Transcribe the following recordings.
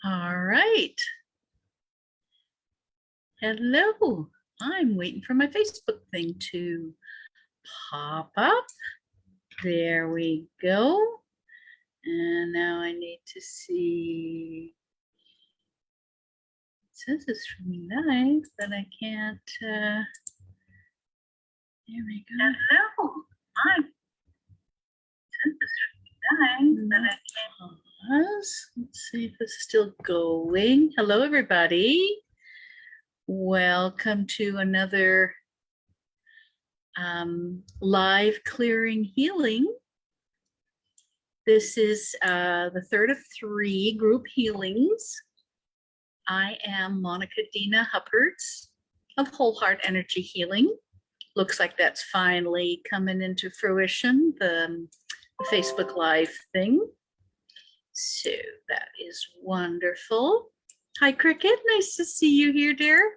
All right. Hello. I'm waiting for my Facebook thing to pop up. There we go. And now I need to see. It says it's from live, but I can't. There we go. Hello. I'm. It says it's from live, but I can't. Pause. Let's see if it's still going. Hello, everybody. Welcome to another live clearing healing. This is the third of 3 group healings. I am Monica Dina Hupperts of Whole Heart Energy Healing. Looks like that's finally coming into fruition, the Facebook Live thing. So that is wonderful. Hi, Cricket. Nice to see you here, dear.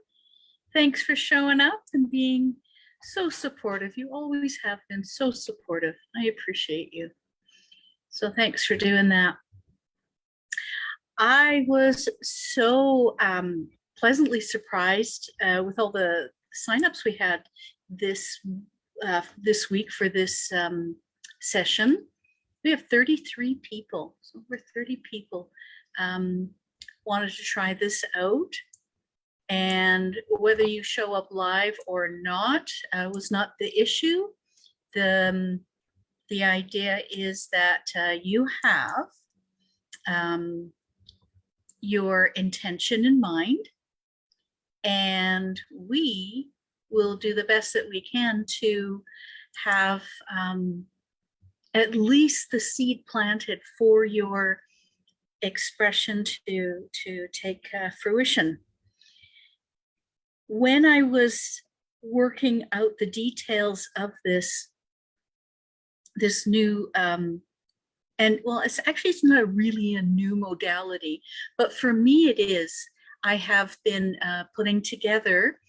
Thanks for showing up and being so supportive. You always have been so supportive. I appreciate you. So thanks for doing that. I was so pleasantly surprised with all the signups we had this week for this session. We have 33 people, so over 30 people wanted to try this out. And whether you show up live or not was not the issue. The idea is that you have your intention in mind, and we will do the best that we can to have at least the seed planted for your expression to take fruition. When I was working out the details of this new, and well, it's not really a new modality, but for me it is. I have been putting together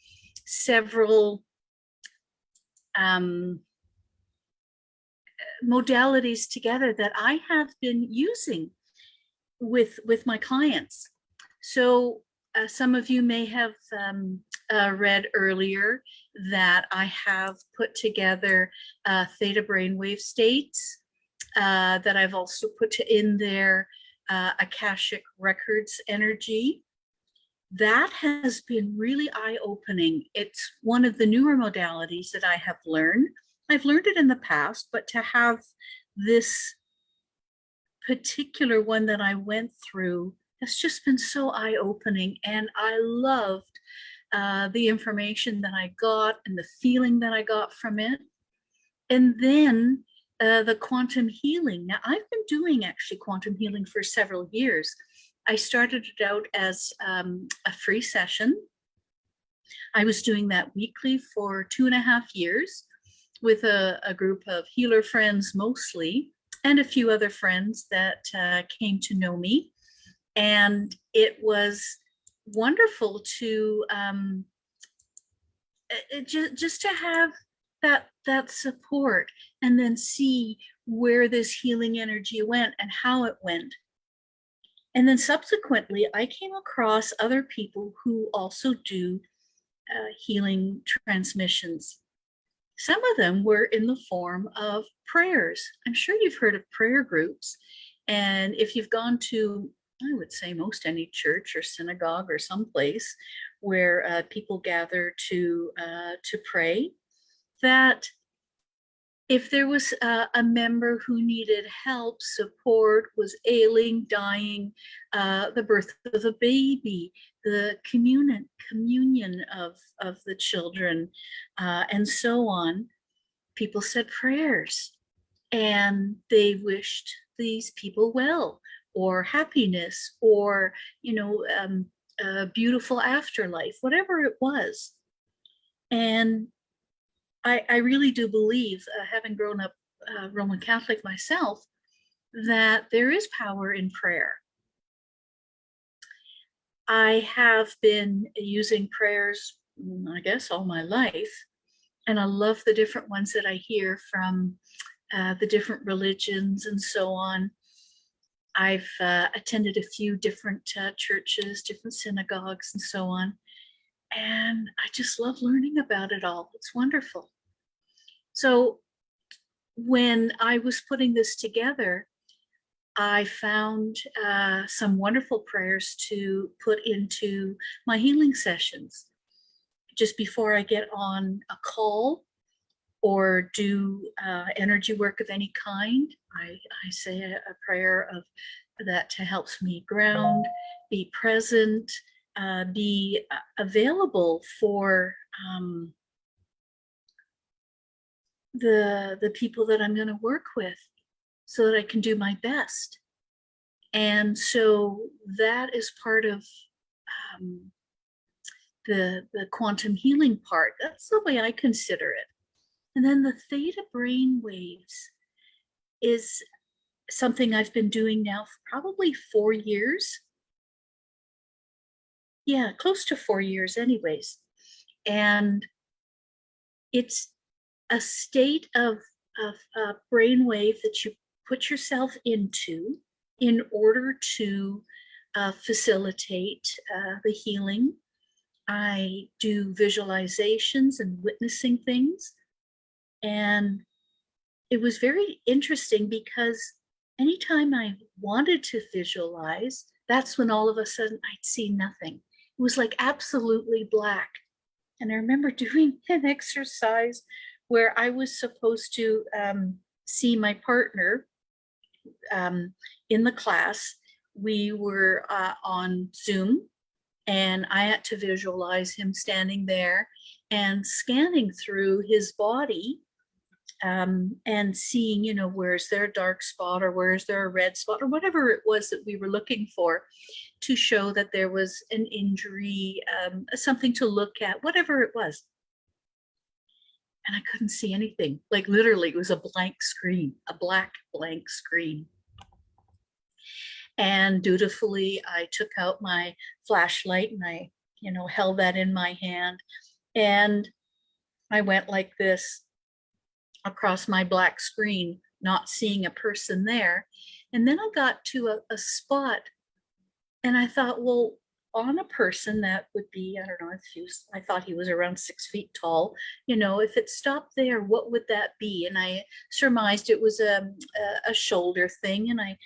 several modalities together that I have been using with my clients. So some of you may have read earlier that I have put together theta brainwave states, that I've also put in there Akashic records energy. That has been really eye-opening. It's one of the newer modalities that I have learned. I've learned it in the past, but to have this particular one that I went through has just been so eye-opening, and I loved the information that I got and the feeling that I got from it. And then the quantum healing. Now, I've been doing actually quantum healing for several years. I started it out as a free session. I was doing that weekly for 2.5 years with a group of healer friends mostly, and a few other friends that came to know me. And it was wonderful to just to have that support, and then see where this healing energy went and how it went. And then subsequently, I came across other people who also do healing transmissions. Some of them were in the form of prayers. I'm sure you've heard of prayer groups. And if you've gone to, I would say, most any church or synagogue or someplace where people gather to pray, that if there was a member who needed help, support, was ailing, dying, the birth of a baby, the communion of the children, and so on, people said prayers, and they wished these people well, or happiness, or a beautiful afterlife, whatever it was. And I really do believe, having grown up Roman Catholic myself, that there is power in prayer. I have been using prayers, I guess, all my life, and I love the different ones that I hear from the different religions and so on. I've attended a few different churches, different synagogues, and so on. And I just love learning about it all. It's wonderful. So when I was putting this together, I found some wonderful prayers to put into my healing sessions. Just before I get on a call or do energy work of any kind, I say a prayer of that helps me ground, be present, be available for the people that I'm going to work with, so that I can do my best. And so that is part of the quantum healing part. That's the way I consider it. And then the theta brain waves is something I've been doing now for probably 4 years. Yeah, close to 4 years anyways. And it's a state of brainwave that you put yourself into in order to facilitate the healing. I do visualizations and witnessing things. And it was very interesting because anytime I wanted to visualize, that's when all of a sudden I'd see nothing. It was like absolutely black. And I remember doing an exercise where I was supposed to see my partner in the class. We were on Zoom, and I had to visualize him standing there and scanning through his body and seeing, you know, where's there a dark spot or where's there a red spot or whatever it was that we were looking for to show that there was an injury, something to look at, whatever it was. And I couldn't see anything. Like literally, it was a blank screen, a black blank screen. And dutifully, I took out my flashlight and I, you know, held that in my hand. And I went like this across my black screen, not seeing a person there. And then I got to a spot and I thought, well, on a person that would be, I don't know, if he was, I thought he was around 6 feet tall, you know, if it stopped there, what would that be? And I surmised it was a shoulder thing. And I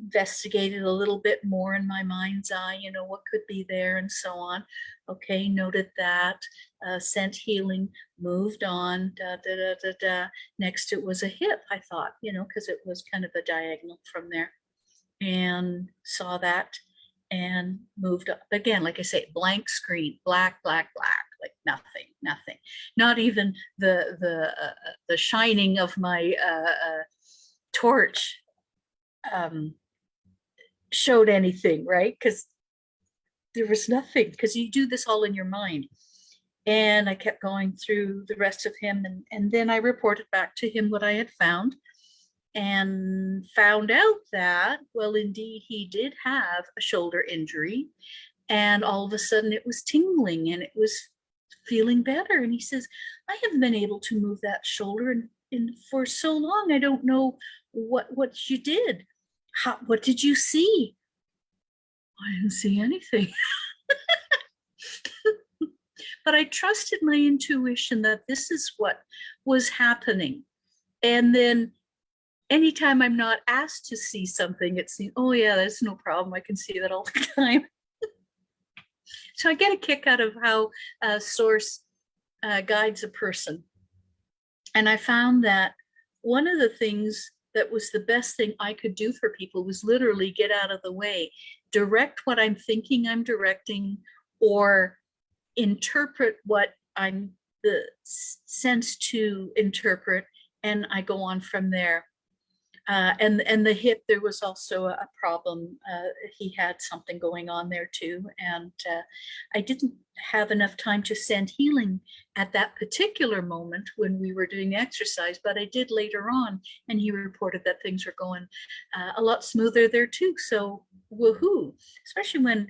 investigated a little bit more in my mind's eye, you know, what could be there and so on. Okay, noted that, sent healing, moved on, da, da, da, da, da. Next, it was a hip, I thought, you know, because it was kind of a diagonal from there, and saw that and moved up again. Like I say, blank screen, black, black, black, like nothing, nothing. Not even the shining of my torch showed anything, right? Because there was nothing, because you do this all in your mind. And I kept going through the rest of him, and then I reported back to him what I had found, and found out that, well, indeed, he did have a shoulder injury, and all of a sudden it was tingling and it was feeling better. And he says, I haven't been able to move that shoulder in for so long. I don't know what you did. What did you see? I didn't see anything. But I trusted my intuition that this is what was happening. And then anytime I'm not asked to see something, it seems, oh yeah, that's no problem. I can see that all the time. So I get a kick out of how Source guides a person. And I found that one of the things that was the best thing I could do for people was literally get out of the way, direct what I'm thinking I'm directing, or interpret what I'm the sense to interpret, and I go on from there. And the hip, there was also a problem. He had something going on there too, and I didn't have enough time to send healing at that particular moment when we were doing exercise, but I did later on, and he reported that things were going a lot smoother there too. So woohoo! Especially when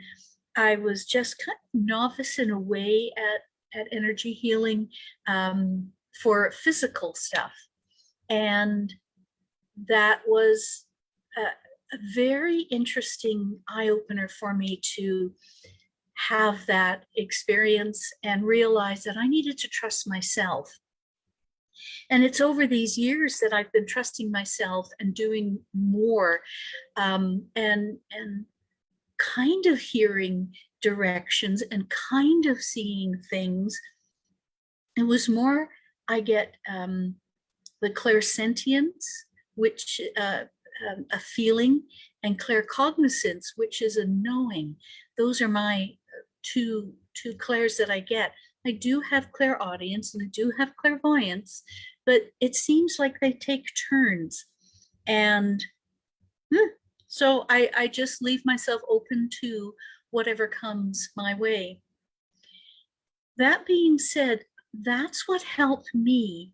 I was just kind of novice in a way at energy healing for physical stuff, and that was a very interesting eye-opener for me to have that experience and realize that I needed to trust myself. And it's over these years that I've been trusting myself and doing more, and kind of hearing directions and kind of seeing things. It was more, I get the clairsentience, which a feeling, and claircognizance, which is a knowing. Those are my two clairs that I get. I do have clairaudience and I do have clairvoyance, but it seems like they take turns. And so I just leave myself open to whatever comes my way. That being said, that's what helped me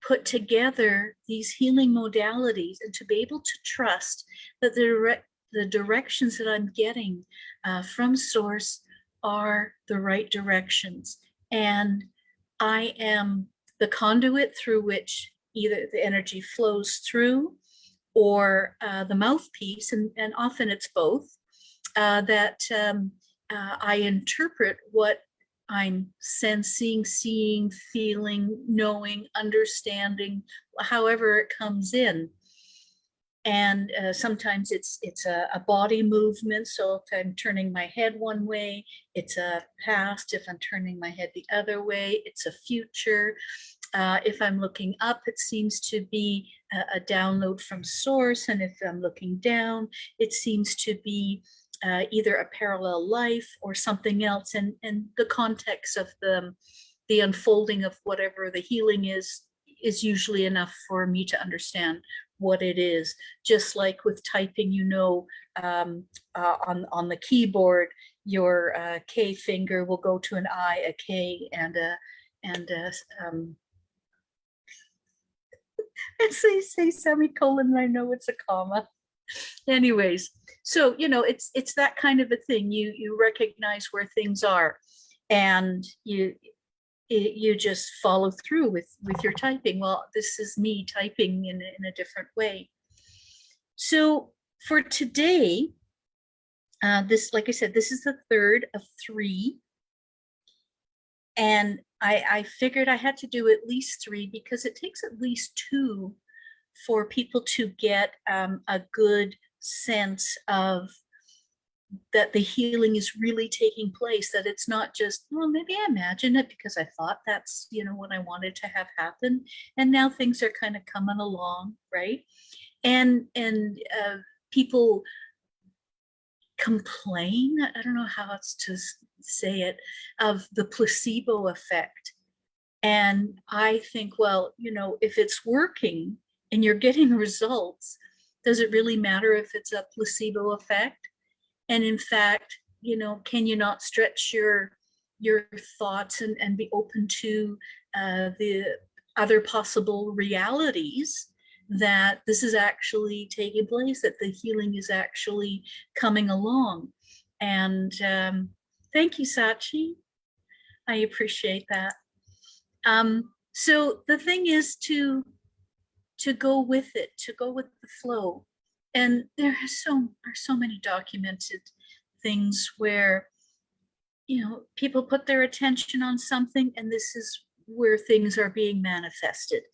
put together these healing modalities and to be able to trust that the directions that I'm getting from Source are the right directions. And I am the conduit through which either the energy flows through or the mouthpiece, and often it's both, that I interpret what I'm sensing, seeing, feeling, knowing, understanding, however it comes in. And sometimes it's a body movement. So if I'm turning my head one way, it's a past. If I'm turning my head the other way, it's a future. If I'm looking up, it seems to be a download from Source. And if I'm looking down, it seems to be either a parallel life or something else. And the context of the unfolding of whatever the healing is usually enough for me to understand what it is. Just like with typing, on the keyboard, your K finger will go to an I, a K, and say semicolon, and I know it's a comma. Anyways, so it's that kind of a thing. You recognize where things are, and you just follow through with your typing. Well, this is me typing in a different way. So for today, this, like I said, this is the third of 3. And I figured I had to do at least 3 because it takes at least 2 for people to get a good sense of that the healing is really taking place, that it's not just, well, maybe I imagined it because I thought that's, what I wanted to have happen. And now things are kind of coming along, right? And people complain, I don't know how else to say it, of the placebo effect. And I think, well, if it's working and you're getting results, does it really matter if it's a placebo effect? And in fact, can you not stretch your thoughts and be open to the other possible realities that this is actually taking place, that the healing is actually coming along? And thank you, Sachi. I appreciate that. So the thing is to go with it, to go with the flow. And there are so many documented things where, people put their attention on something, and this is where things are being manifested.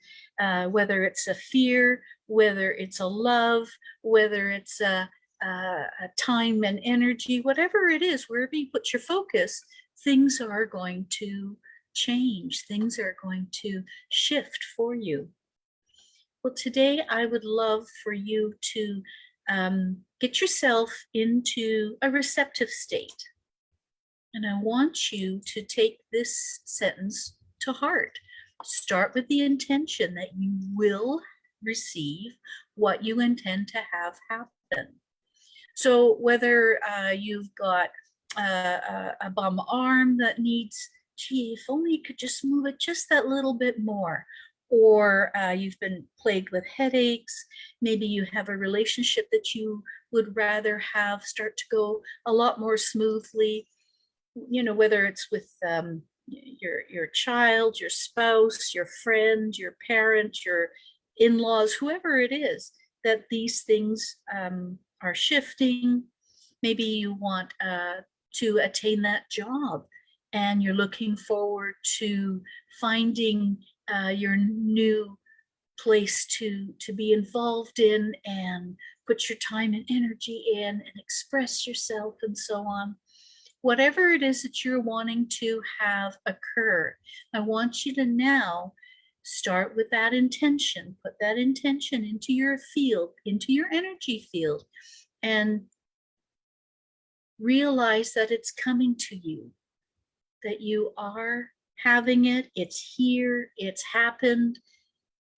Whether it's a fear, whether it's a love, whether it's a time and energy, whatever it is, wherever you put your focus, things are going to change. Things are going to shift for you. Well, today I would love for you to get yourself into a receptive state. And I want you to take this sentence to heart. Start with the intention that you will receive what you intend to have happen. So whether you've got a bum arm that needs, gee, if only you could just move it just that little bit more, or you've been plagued with headaches, maybe you have a relationship that you would rather have start to go a lot more smoothly, whether it's with your child, your spouse, your friend, your parent, your in-laws, whoever it is, that these things are shifting. Maybe you want to attain that job, and you're looking forward to finding your new place to be involved in and put your time and energy in and express yourself and so on. Whatever it is that you're wanting to have occur, I want you to now start with that intention. Put that intention into your field, into your energy field, and realize that it's coming to you, that you are having it, it's here, it's happened,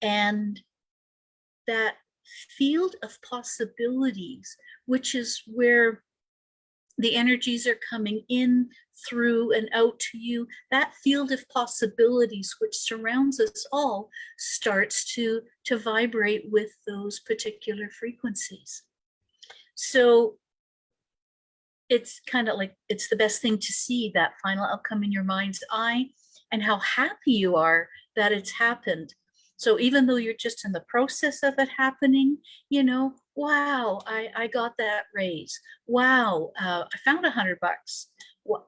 and that field of possibilities, which is where the energies are coming in, through, and out to you, that field of possibilities which surrounds us all starts to vibrate with those particular frequencies. So it's kind of like, it's the best thing to see that final outcome in your mind's eye and how happy you are that it's happened. So even though you're just in the process of it happening, you know, wow, I got that raise. Wow, I found $100,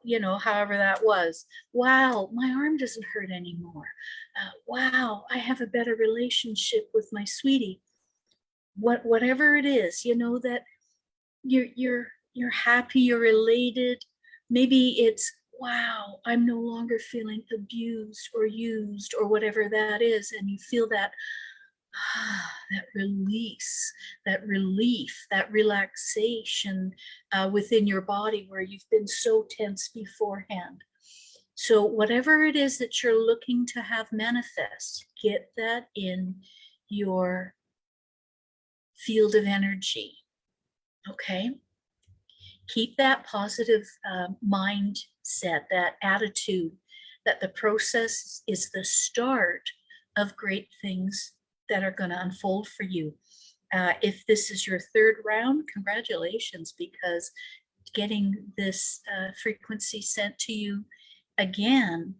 you know, however that was. Wow, my arm doesn't hurt anymore. Wow, I have a better relationship with my sweetie. Whatever it is, you know, that you're happy, you're elated. Maybe it's, wow, I'm no longer feeling abused or used or whatever that is. And you feel that, that release, that relief, that relaxation within your body where you've been so tense beforehand. So whatever it is that you're looking to have manifest, get that in your field of energy, okay? Keep that positive mindset, that attitude, that the process is the start of great things that are going to unfold for you. If this is your third round, congratulations, because getting this frequency sent to you again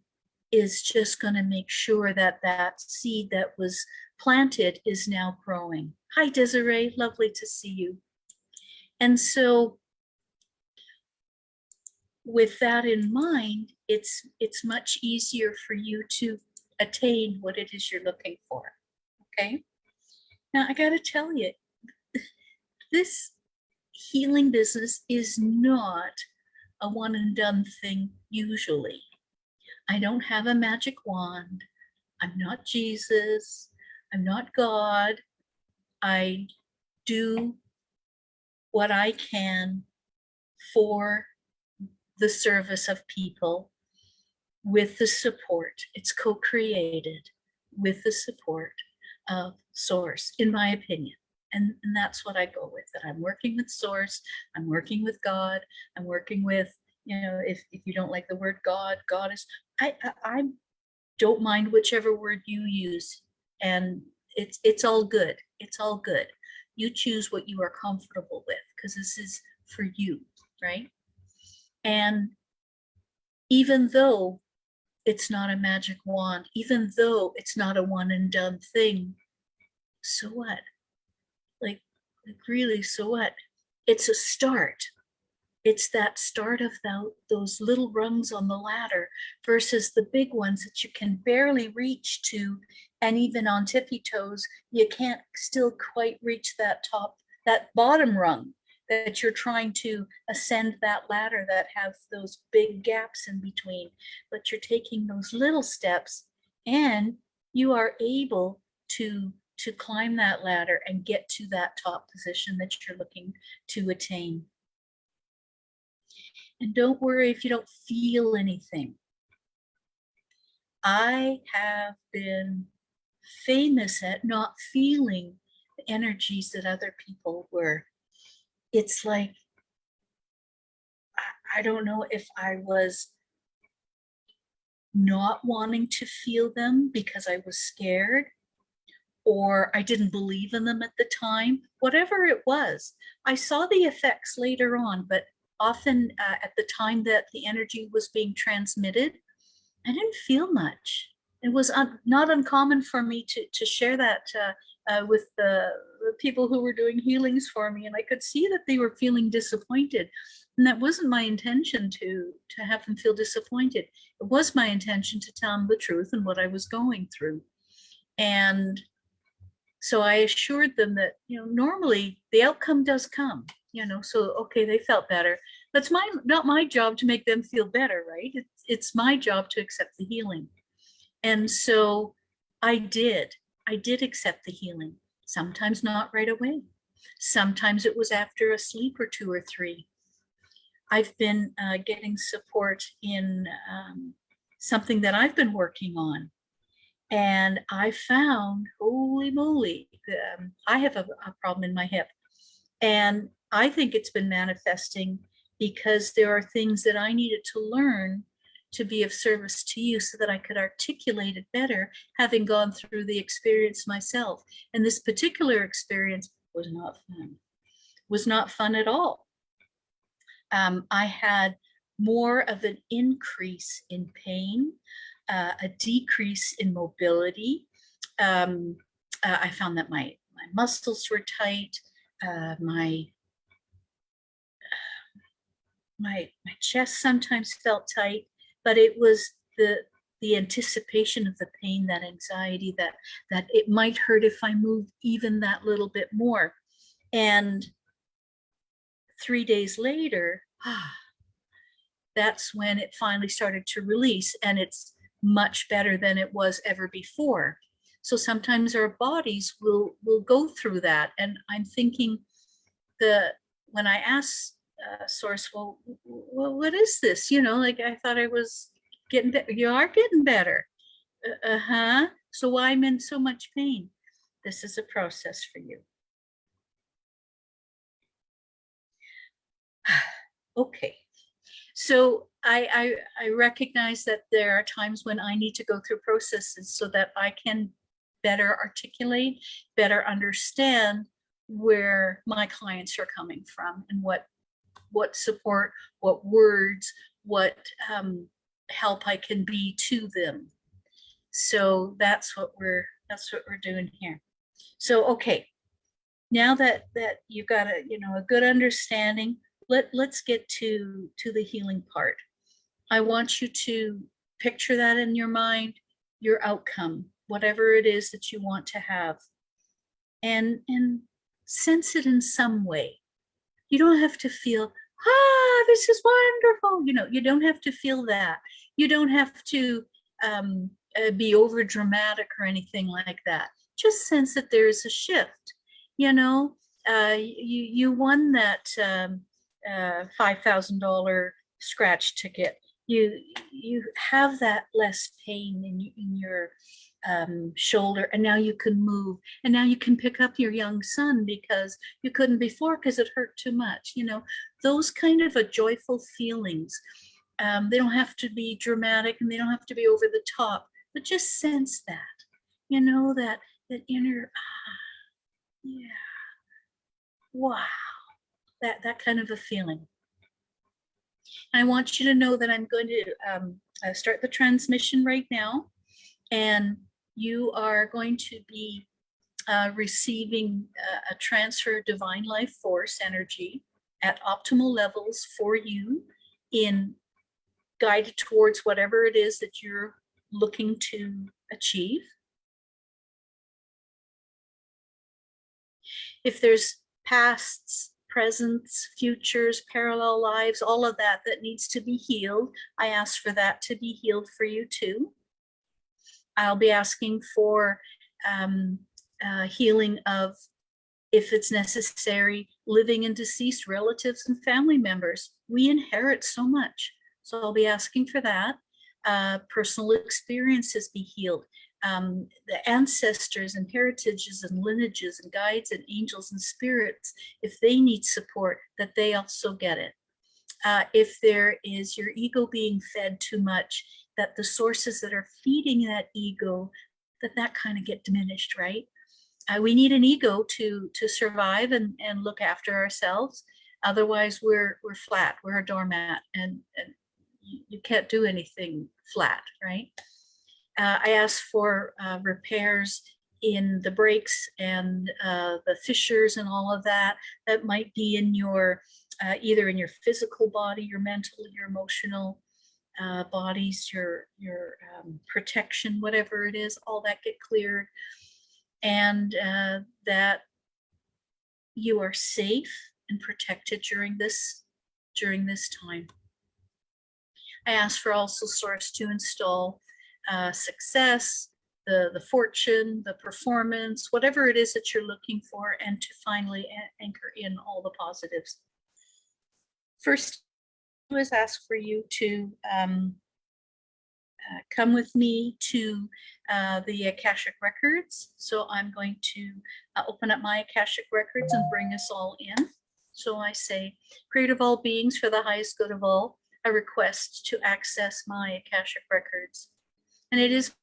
is just going to make sure that that seed that was planted is now growing. Hi, Desiree, lovely to see you. And so with that in mind, it's much easier for you to attain what it is you're looking for, okay? Now, I gotta tell you, this healing business is not a one and done thing usually. I don't have a magic wand. I'm not Jesus. I'm not God. I do what I can for the service of people with the support. It's co-created with the support of Source, in my opinion. And that's what I go with, that I'm working with Source, I'm working with God, I'm working with, you know, if you don't like the word God, Goddess, I don't mind whichever word you use. And it's all good. It's all good. You choose what you are comfortable with, because this is for you, right? And even though it's not a magic wand, even though it's not a one and done thing, so what? Like really, so what? It's a start. It's that start of those little rungs on the ladder versus the big ones that you can barely reach to. And even on tippy toes, you can't still quite reach that bottom rung that you're trying to ascend that ladder that have those big gaps in between. But you're taking those little steps and you are able to climb that ladder and get to that top position that you're looking to attain. And don't worry if you don't feel anything. I have been famous at not feeling the energies that other people were. It's like, I don't know if I was not wanting to feel them because I was scared, or I didn't believe in them at the time. Whatever it was, I saw the effects later on, but often at the time that the energy was being transmitted, I didn't feel much. It was not uncommon for me to share that with the people who were doing healings for me, and I could see that they were feeling disappointed. And that wasn't my intention to have them feel disappointed. It was my intention to tell them the truth and what I was going through. And so I assured them that, normally the outcome does come, so, okay, they felt better. That's not my job to make them feel better, right? It's my job to accept the healing. And so I did accept the healing, sometimes not right away. Sometimes it was after a sleep or 2 or 3. I've been getting support in something that I've been working on. And I found, holy moly, I have a problem in my hip. And I think it's been manifesting because there are things that I needed to learn to be of service to you so that I could articulate it better, having gone through the experience myself. And this particular experience was not fun. Was not fun at all. I had more of an increase in pain, a decrease in mobility. I found that my muscles were tight. My chest sometimes felt tight, but it was the anticipation of the pain, that anxiety, that it might hurt if I moved even that little bit more. And 3 days later, that's when it finally started to release, and it's much better than it was ever before. So sometimes our bodies will go through that. And I'm thinking when I asked Source, well, what is this? Like I thought I was getting better. You are getting better. So why I'm in so much pain? This is a process for you. Okay. So I recognize that there are times when I need to go through processes so that I can better articulate, better understand where my clients are coming from and what support, what words, what help I can be to them. So that's what we're doing here. So okay, now that you've got a good understanding, let's get to the healing part. I want you to picture that in your mind, your outcome, whatever it is that you want to have, and sense it in some way. You don't have to feel, this is wonderful. You don't have to feel that. You don't have to be over dramatic or anything like that. Just sense that there's a shift. You won that $5,000 scratch ticket. You have that less pain in your shoulder, and now you can move, and now you can pick up your young son because you couldn't before because it hurt too much. Those kind of a joyful feelings. They don't have to be dramatic, and they don't have to be over the top, but just sense that, that inner, yeah, wow, that kind of a feeling. And I want you to know that I'm going to start the transmission right now, and you are going to be receiving a transfer of divine life force energy at optimal levels for you, guided towards whatever it is that you're looking to achieve. If there's pasts, presents, futures, parallel lives, all of that needs to be healed, I ask for that to be healed for you too. I'll be asking for healing of, if it's necessary, living and deceased relatives and family members. We inherit so much. So I'll be asking for that. Personal experiences be healed. The ancestors and heritages and lineages and guides and angels and spirits, if they need support, that they also get it. If there is your ego being fed too much, that the sources that are feeding that ego, that kind of get diminished, right? We need an ego to survive and look after ourselves. Otherwise, we're flat. We're a doormat, and you can't do anything flat, right? I ask for repairs in the breaks and the fissures and all of that, that might be in your, either in your physical body, your mental, your emotional bodies, your protection, whatever it is, all that get cleared. And that you are safe and protected during this time. I ask for also source to install success, the fortune, the performance, whatever it is that you're looking for, and to finally anchor in all the positives. First, I was ask for you to come with me to the Akashic Records. So I'm going to open up my Akashic Records and bring us all in. So I say, Creator of all beings, for the highest good of all, I request to access my Akashic Records. And it is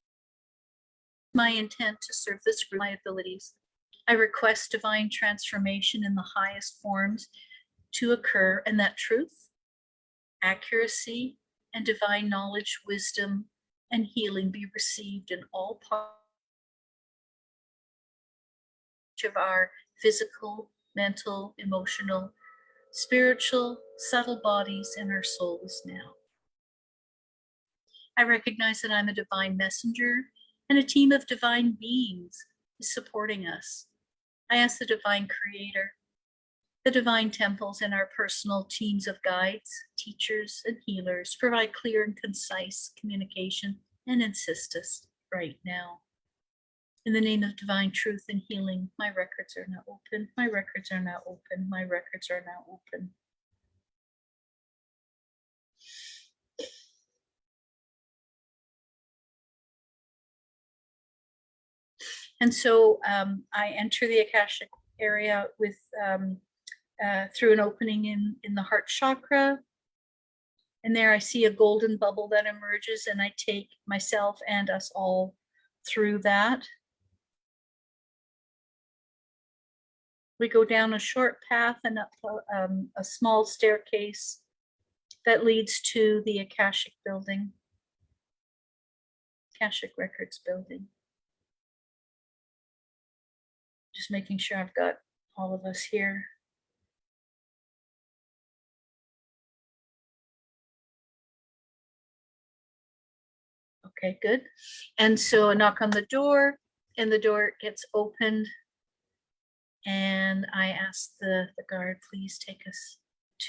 my intent to serve this group, my abilities. I request divine transformation in the highest forms to occur, and that truth, accuracy, and divine knowledge, wisdom, and healing be received in all parts of our physical, mental, emotional, spiritual, subtle bodies and our souls now. I recognize that I'm a divine messenger, and a team of divine beings is supporting us. I ask the divine creator, the divine temples, and our personal teams of guides, teachers, and healers provide clear and concise communication and assist us right now. In the name of divine truth and healing, my records are now open. My records are now open. My records are now open. And so I enter the Akashic area with through an opening in the heart chakra. And there I see a golden bubble that emerges, and I take myself and us all through that. We go down a short path and up a small staircase that leads to the Akashic building, Akashic Records building. Just making sure I've got all of us here. Okay, good. And so I knock on the door, and the door gets opened. And I ask the guard, please take us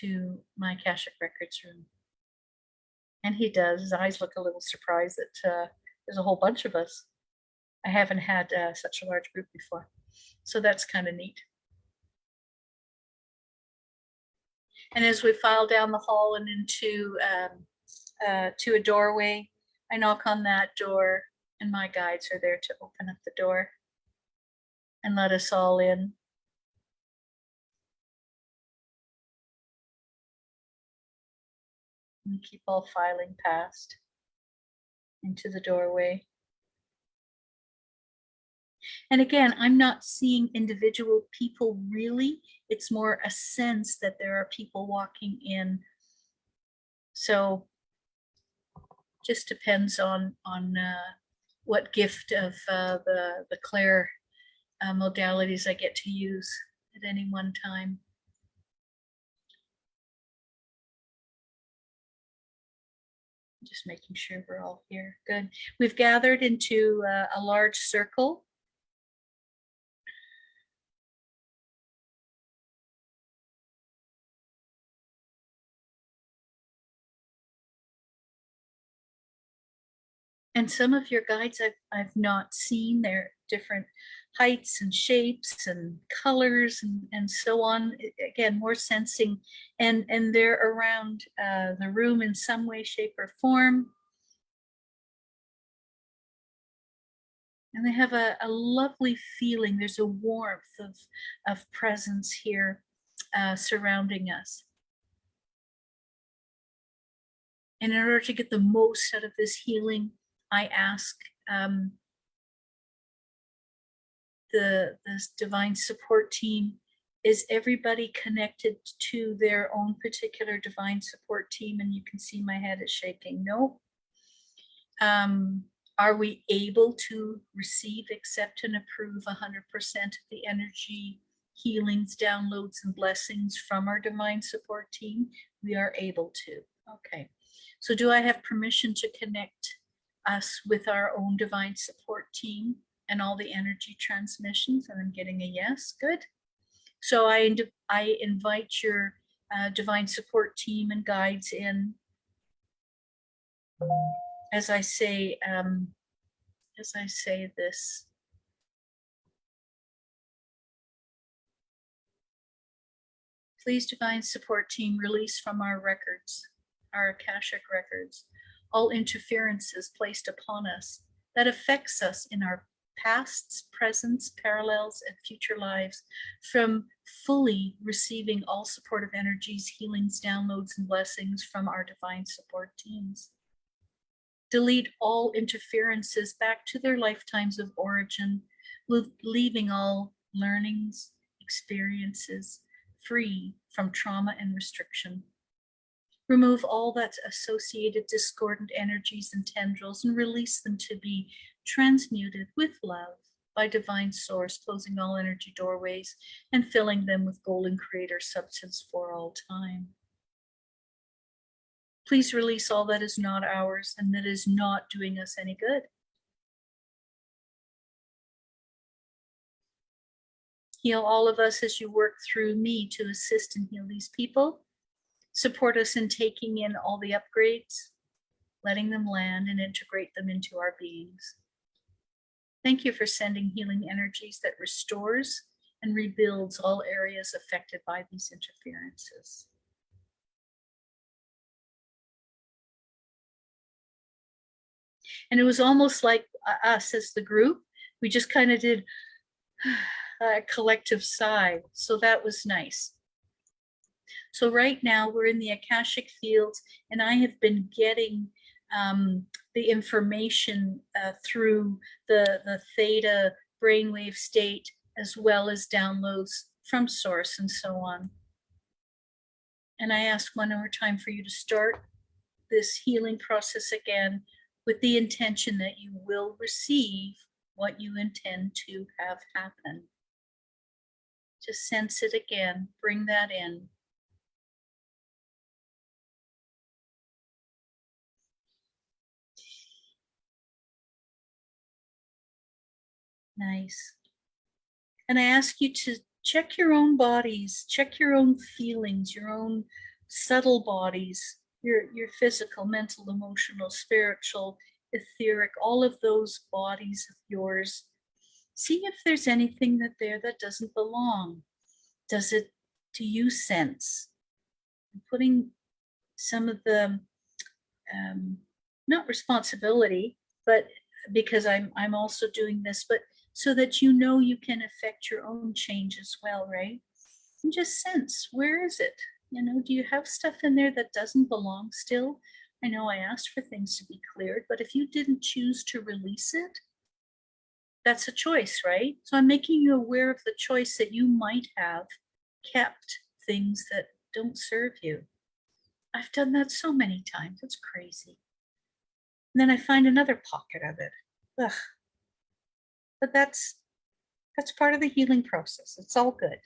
to my Akashic Records room. And he does. His eyes look a little surprised that there's a whole bunch of us. I haven't had such a large group before. So that's kind of neat. And as we file down the hall and into to a doorway, I knock on that door, and my guides are there to open up the door and let us all in. And keep all filing past into the doorway. And again, I'm not seeing individual people really. It's more a sense that there are people walking in. So just depends on what gift of the clair modalities I get to use at any one time. Just making sure we're all here. Good. We've gathered into a large circle. And some of your guides I've not seen. They're different heights and shapes and colors and so on. Again, more sensing, and they're around the room in some way, shape, or form. And they have a lovely feeling. There's a warmth of presence here surrounding us. And in order to get the most out of this healing, I ask this divine support team, is everybody connected to their own particular divine support team? And you can see my head is shaking. No. Are we able to receive, accept, and approve 100% of the energy, healings, downloads, and blessings from our divine support team? We are able to. Okay. So do I have permission to connect us with our own divine support team and all the energy transmissions? And I'm getting a yes. Good. So I invite your divine support team and guides in as I say this. Please, divine support team, release from our records, our Akashic records, all interferences placed upon us that affects us in our pasts, presents, parallels, and future lives from fully receiving all supportive energies, healings, downloads, and blessings from our divine support teams. Delete all interferences back to their lifetimes of origin, leaving all learnings, experiences free from trauma and restriction. Remove all that's associated discordant energies and tendrils and release them to be transmuted with love by divine source, closing all energy doorways and filling them with golden creator substance for all time. Please release all that is not ours and that is not doing us any good. Heal all of us as you work through me to assist and heal these people. Support us in taking in all the upgrades, letting them land and integrate them into our beings. Thank you for sending healing energies that restores and rebuilds all areas affected by these interferences. And it was almost like us as the group, we just kind of did a collective sigh. So that was nice. So right now we're in the Akashic fields, and I have been getting the information through the Theta brainwave state, as well as downloads from source and so on. And I ask one more time for you to start this healing process again with the intention that you will receive what you intend to have happen. Just sense it again, bring that in. Nice. And I ask you to check your own bodies, check your own feelings, your own subtle bodies, your physical, mental, emotional, spiritual, etheric, all of those bodies of yours. See if there's anything there that doesn't belong. Do you sense? I'm putting some of the, not responsibility, but because I'm also doing this, but so that you know you can affect your own change as well, right? And just sense, where is it? You know, do you have stuff in there that doesn't belong still? I know I asked for things to be cleared, but if you didn't choose to release it, that's a choice, right? So I'm making you aware of the choice that you might have kept things that don't serve you. I've done that so many times, it's crazy. And then I find another pocket of it. Ugh. But that's part of the healing process. It's all good.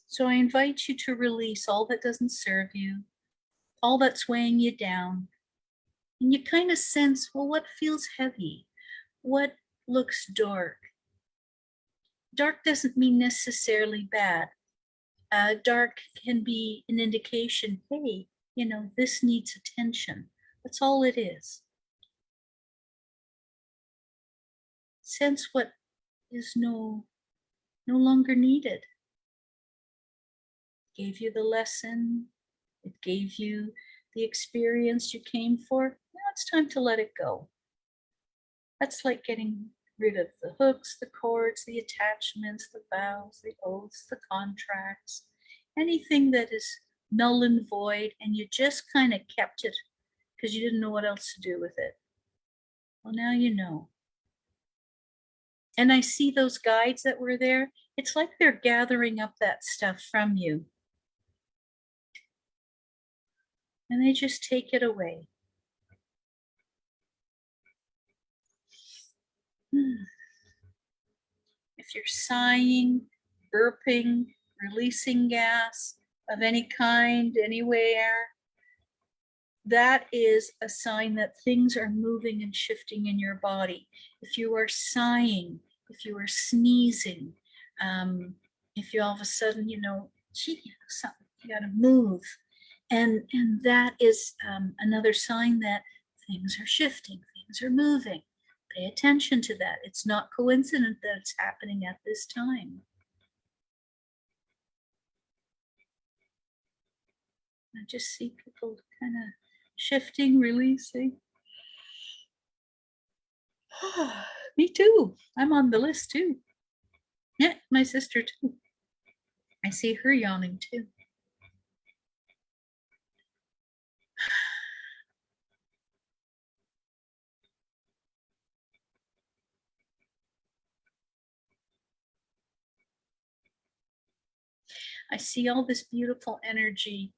So I invite you to release all that doesn't serve you, all that's weighing you down. And you kind of sense, well, what feels heavy? What looks dark? Dark doesn't mean necessarily bad. Dark can be an indication, hey, you know, this needs attention. That's all it is. Sense what is no longer needed. It gave you the lesson. It gave you the experience you came for. Now it's time to let it go. That's like getting rid of the hooks, the cords, the attachments, the vows, the oaths, the contracts, anything that is null and void, and you just kind of kept it because you didn't know what else to do with it. Well, now you know. And I see those guides that were there. It's like they're gathering up that stuff from you. And they just take it away. If you're sighing, burping, releasing gas of any kind, anywhere, that is a sign that things are moving and shifting in your body. If you are sighing, if you are sneezing, if you all of a sudden, gee, something, you got to move. And that is another sign that things are shifting, things are moving. Pay attention to that. It's not coincident that it's happening at this time. I just see people kind of shifting, releasing. Me too. I'm on the list too. Yeah, my sister too. I see her yawning too. I see all this beautiful energy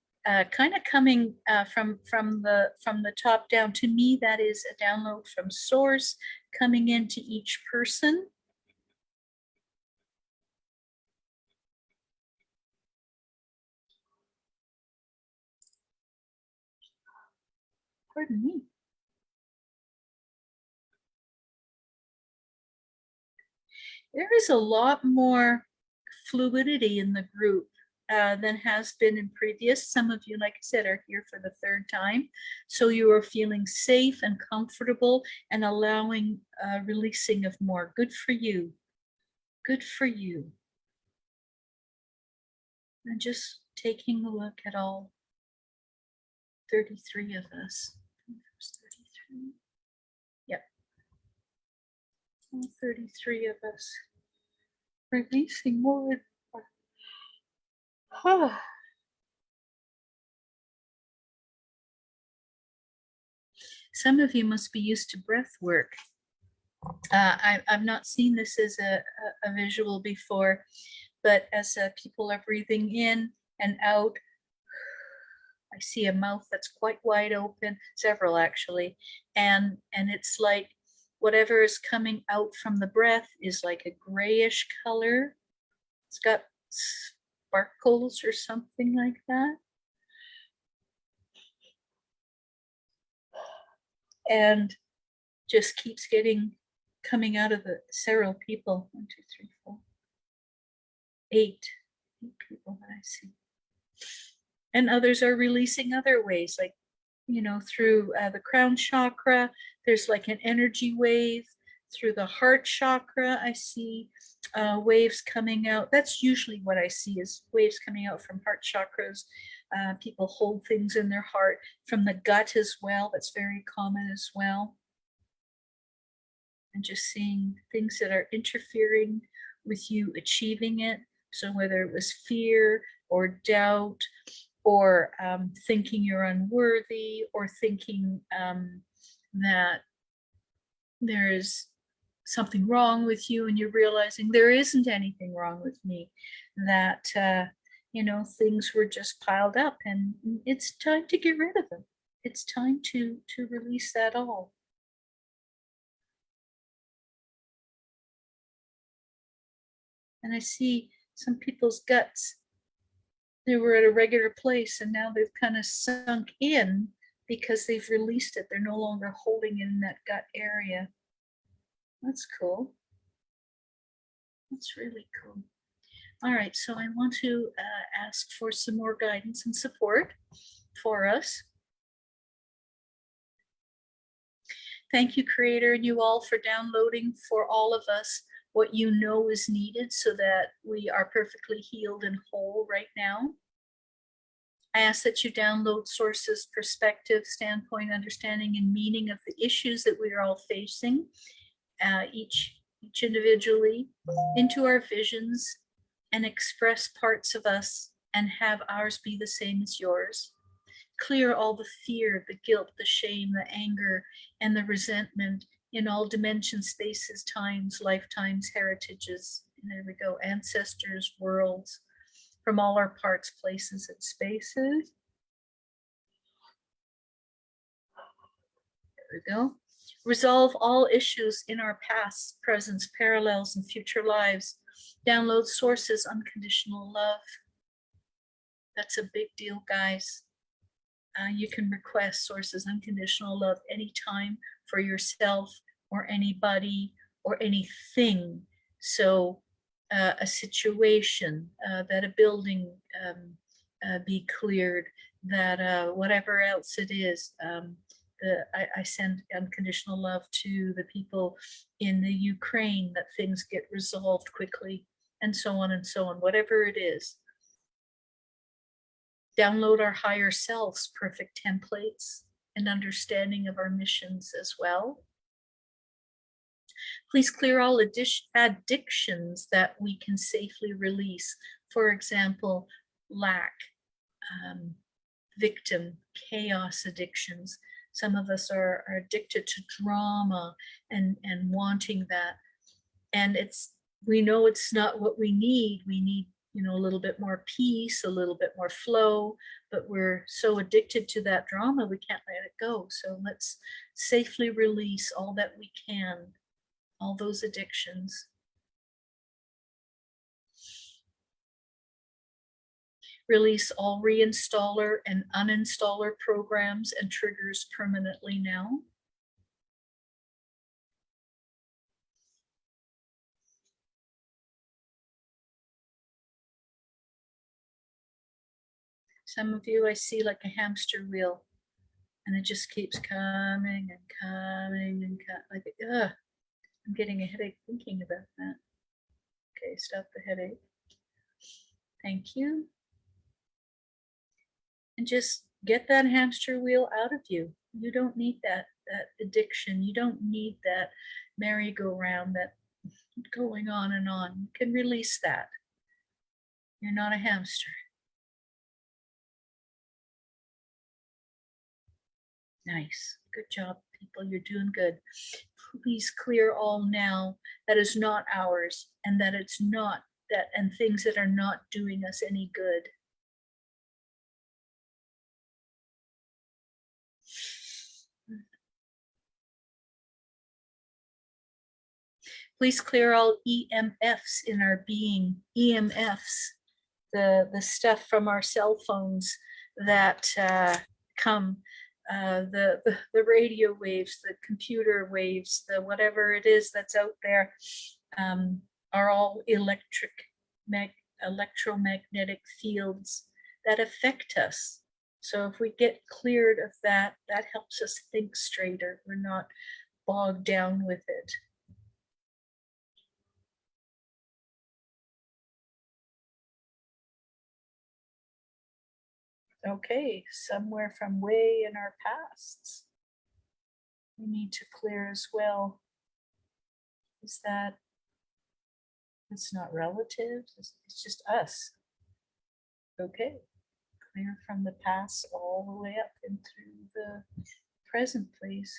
kind of coming from the top down. To me, that is a download from source coming into each person. Pardon me. There is a lot more fluidity in the group than has been in previous. Some of you, like I said, are here for the third time. So you are feeling safe and comfortable and allowing releasing of more. Good for you. Good for you. And just taking a look at all 33 of us. 33. Yep. All 33 of us. Releasing more. Some of you must be used to breath work. I've not seen this as a visual before, but as people are breathing in and out, I see a mouth that's quite wide open, several actually, and it's like whatever is coming out from the breath is like a grayish color. It's got sparkles or something like that. And just keeps coming out of the several people. 1, 2, 3, 4, 8 people that I see. And others are releasing other ways, like, through the crown chakra, there's like an energy wave. Through the heart chakra, I see waves coming out. That's usually what I see, is waves coming out from heart chakras. People hold things in their heart. From the gut as well, that's very common as well. And just seeing things that are interfering with you achieving it. So whether it was fear or doubt, or thinking you're unworthy, or thinking that there is something wrong with you, and you're realizing there isn't anything wrong with me, that things were just piled up, and it's time to get rid of them. It's time to release that all. And I see some people's guts, they were at a regular place and now they've kind of sunk in because they've released it. They're no longer holding it in that gut area. That's cool. That's really cool. All right, so I want to ask for some more guidance and support for us. Thank you, Creator, and you all for downloading for all of us what you know is needed so that we are perfectly healed and whole right now. I ask that you download sources, perspective, standpoint, understanding, and meaning of the issues that we are all facing, each individually, into our visions, and express parts of us and have ours be the same as yours. Clear all the fear, the guilt, the shame, the anger, and the resentment in all dimensions, spaces, times, lifetimes, heritages. And there we go, ancestors, worlds, from all our parts, places, and spaces. There we go. Resolve all issues in our past, presence, parallels, and future lives. Download sources, unconditional love. That's a big deal, guys. You can request sources, unconditional love anytime for yourself or anybody or anything. So a situation, that a building be cleared, that whatever else it is, I send unconditional love to the people in the Ukraine, that things get resolved quickly, and so on and so on, whatever it is. Download our higher selves, perfect templates and understanding of our missions as well. Please clear all addictions that we can safely release. For example, lack, victim, chaos addictions. Some of us are addicted to drama and wanting that. And we know it's not what we need. We need, a little bit more peace, a little bit more flow, but we're so addicted to that drama, we can't let it go. So let's safely release all that we can, all those addictions. Release all reinstaller and uninstaller programs and triggers permanently now. Some of you I see like a hamster wheel, and it just keeps coming and coming and like, ugh, I'm getting a headache thinking about that. Okay, stop the headache. Thank you. And just get that hamster wheel out of you. You don't need that addiction. You don't need that merry-go-round, that going on and on. You can release that. You're not a hamster. Nice. Good job, people. You're doing good. Please clear all now that is not ours, and that it's not that, and things that are not doing us any good. Please clear all EMFs in our being. EMFs, the stuff from our cell phones that come, the radio waves, the computer waves, the whatever it is that's out there, are all electromagnetic fields that affect us. So if we get cleared of that, that helps us think straighter. We're not bogged down with it. Okay, somewhere from way in our pasts, we need to clear as well. Is that, it's not relatives, it's just us. Okay, clear from the past all the way up and through the present, please.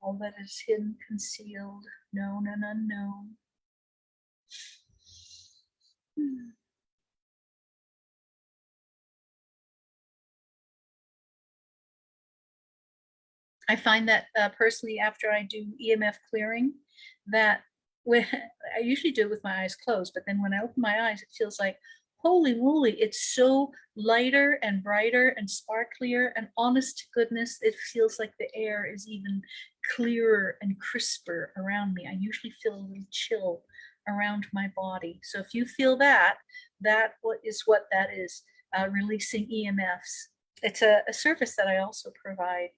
All that is hidden, concealed, known and unknown. I find that personally, after I do EMF clearing, that when I usually do it with my eyes closed, but then when I open my eyes, it feels like, holy moly, it's so lighter and brighter and sparklier, and honest to goodness, it feels like the air is even clearer and crisper around me. I usually feel a little chill around my body. So if you feel that, that is what that is, releasing EMFs. It's a service that I also provide.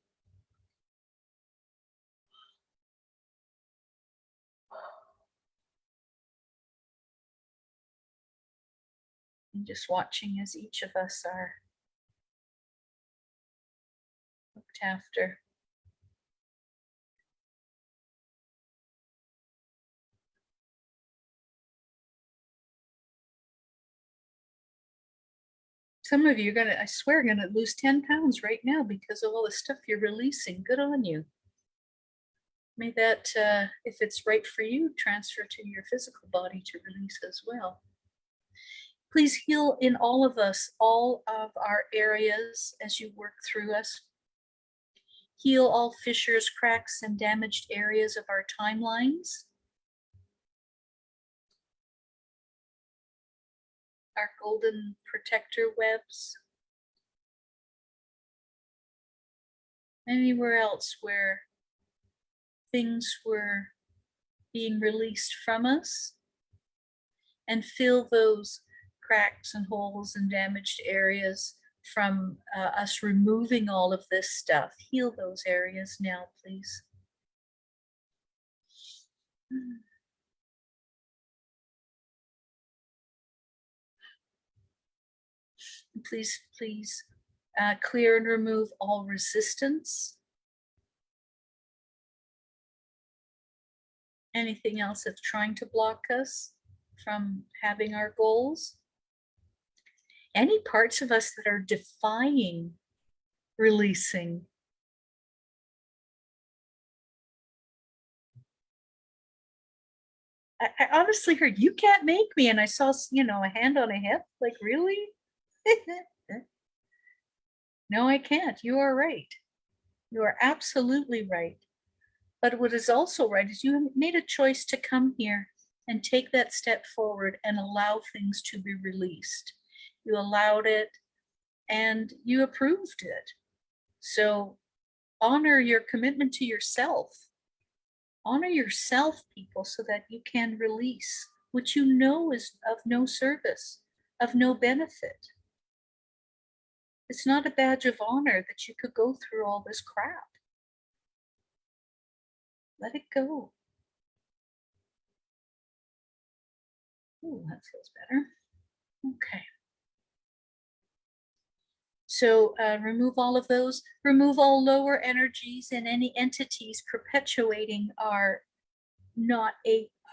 And just watching as each of us are looked after. Some of you are gonna, I swear, gonna lose 10 pounds right now because of all the stuff you're releasing. Good on you. May that, if it's right for you, transfer to your physical body to release as well. Please heal in all of us, all of our areas as you work through us. Heal all fissures, cracks, and damaged areas of our timelines. Our golden protector webs. Anywhere else where things were being released from us, and fill those cracks and holes and damaged areas from us removing all of this stuff. Heal those areas now, please. Please, please clear and remove all resistance. Anything else that's trying to block us from having our goals. Any parts of us that are defying releasing. I honestly heard, you can't make me. And I saw, you know, a hand on a hip, like, really? No, I can't. You are right. You are absolutely right. But what is also right is you made a choice to come here and take that step forward and allow things to be released. You allowed it and you approved it. So honor your commitment to yourself. Honor yourself, people, so that you can release what you know is of no service, of no benefit. It's not a badge of honor that you could go through all this crap. Let it go. Ooh, that feels better. Okay. So remove all of those, remove all lower energies and any entities perpetuating our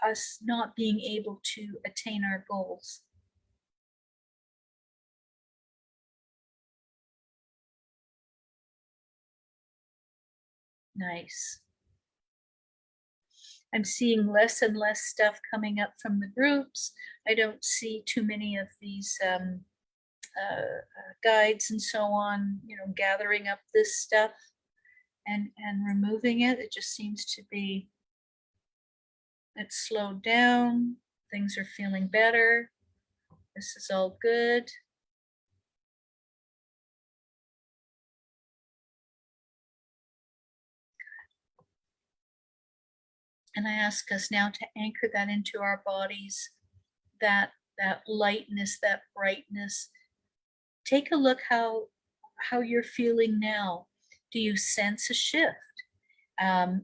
us not being able to attain our goals. Nice. I'm seeing less and less stuff coming up from the groups. I don't see too many of these guides and so on, you know, gathering up this stuff and removing it. It just seems to be, it's slowed down. Things are feeling better. This is all good. And I ask us now to anchor that into our bodies, that lightness, that brightness. Take a look how you're feeling now. Do you sense a shift?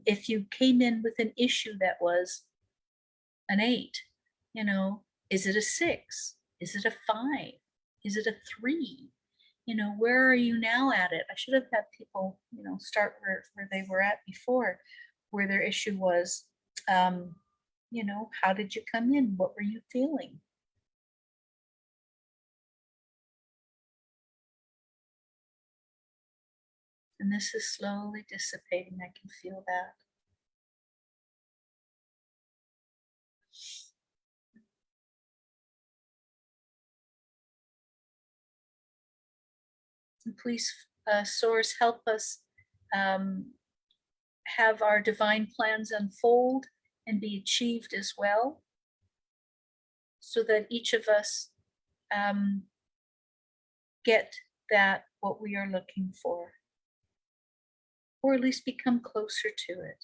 If you came in with an issue that was an 8, you know, is it a 6? Is it a 5? Is it a 3? You know, where are you now at it? I should have had people, you know, start where they were at before, where their issue was. You know, how did you come in? What were you feeling? And this is slowly dissipating. I can feel that. And please, Source, help us have our divine plans unfold and be achieved as well, so that each of us get that what we are looking for, or at least become closer to it.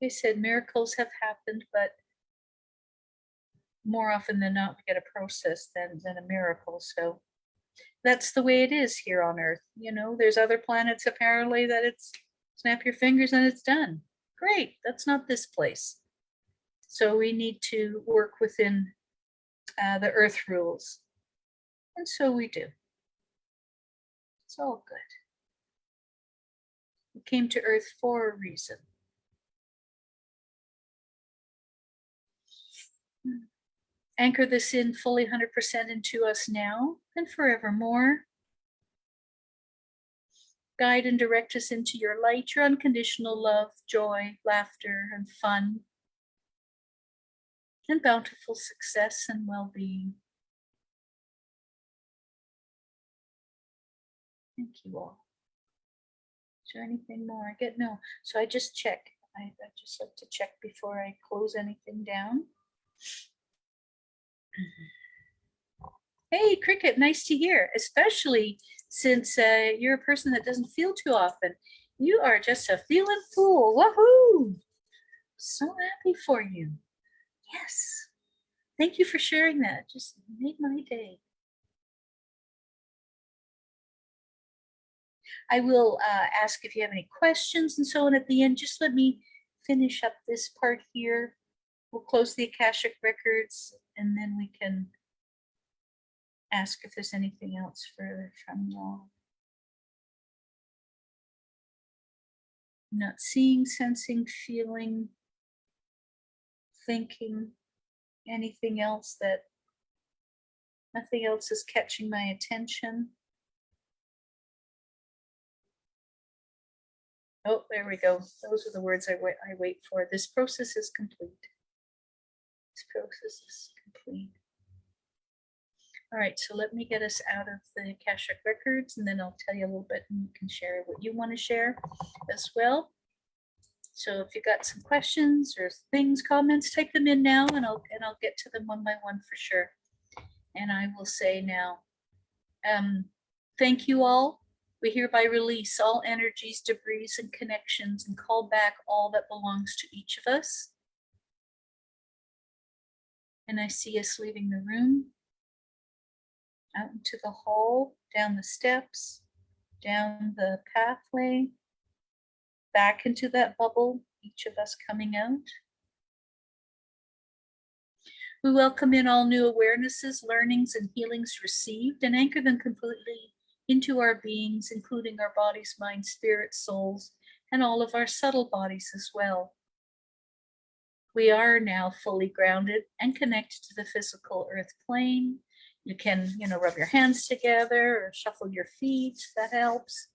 They said miracles have happened, but more often than not, we get a process than a miracle. So that's the way it is here on Earth. You know, there's other planets apparently that it's snap your fingers and it's done. Great, that's not this place. So we need to work within the Earth rules. And so we do. It's all good. We came to Earth for a reason. Anchor this in fully 100% into us now and forevermore. Guide and direct us into your light, your unconditional love, joy, laughter, and fun, and bountiful success and well-being. Thank you all. there anything more? I get no. So I just check. I just like to check before I close anything down. Hey, Cricket, nice to hear, especially since you're a person that doesn't feel too often. You are just a feeling fool. Woohoo! So happy for you. Yes. Thank you for sharing that. Just made my day. I will ask if you have any questions and so on at the end. Just let me finish up this part here. We'll close the Akashic records and then we can ask if there's anything else further from you all. Not seeing, sensing, feeling, thinking, anything else that, nothing else is catching my attention. Oh, there we go. Those are the words I wait for. This process is complete. This process is complete. All right, so let me get us out of the Akashic records and then I'll tell you a little bit and you can share what you want to share as well. So if you got some questions or things, comments, type them in now and I'll get to them one by one for sure. And I will say now, thank you all. We hereby release all energies, debris, and connections and call back all that belongs to each of us. And I see us leaving the room, out into the hall, down the steps, down the pathway, back into that bubble, each of us coming out. We welcome in all new awarenesses, learnings, and healings received and anchor them completely into our beings, including our bodies, minds, spirits, souls, and all of our subtle bodies as well. We are now fully grounded and connected to the physical earth plane. You can, rub your hands together or shuffle your feet. That helps.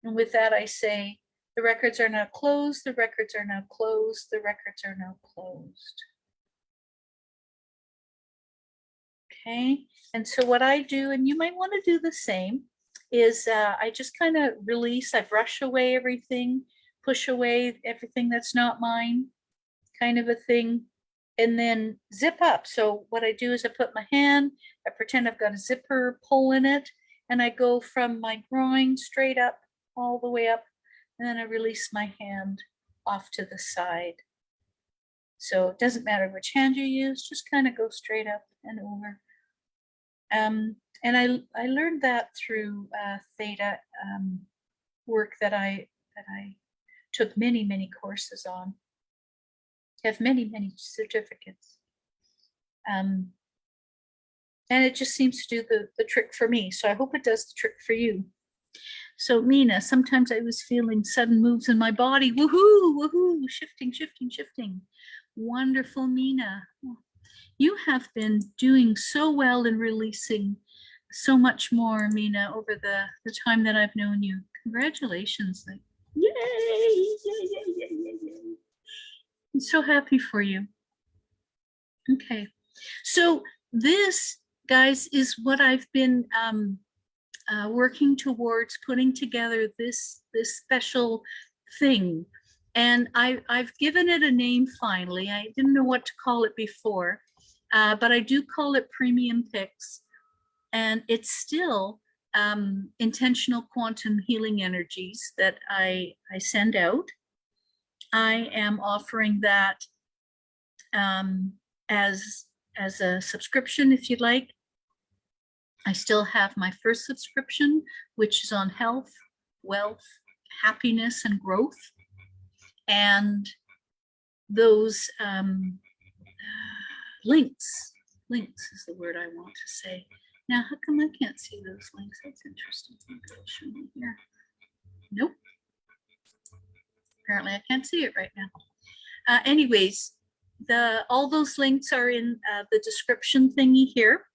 And with that, I say, the records are now closed. The records are now closed. The records are now closed. Okay. And so what I do, and you might want to do the same, is I just kind of release. I brush away everything, push away everything that's not mine, kind of a thing, and then zip up. So what I do is I put my hand, I pretend I've got a zipper pull in it, and I go from my groin straight up, all the way up, and then I release my hand off to the side. So it doesn't matter which hand you use, just kind of go straight up and over. And I learned that through Theta work that I took many courses on. Have many certificates. And it just seems to do the trick for me. So I hope it does the trick for you. So Mina, sometimes I was feeling sudden moves in my body. Woohoo, woohoo, shifting. Wonderful, Mina. You have been doing so well in releasing so much more, Mina, over the time that I've known you. Congratulations. Like, yay. I'm so happy for you. Okay. So this, guys, is what I've been working towards, putting together this special thing. And I've given it a name finally. I didn't know what to call it before, but I do call it Premium Picks. And it's still intentional quantum healing energies that I send out. I am offering that as a subscription, if you'd like. I still have my first subscription, which is on health, wealth, happiness, and growth. And those links is the word I want to say. Now, how come I can't see those links? That's interesting. Maybe I'll show you here. Nope. Apparently I can't see it right now. Anyways, all those links are in the description thingy here.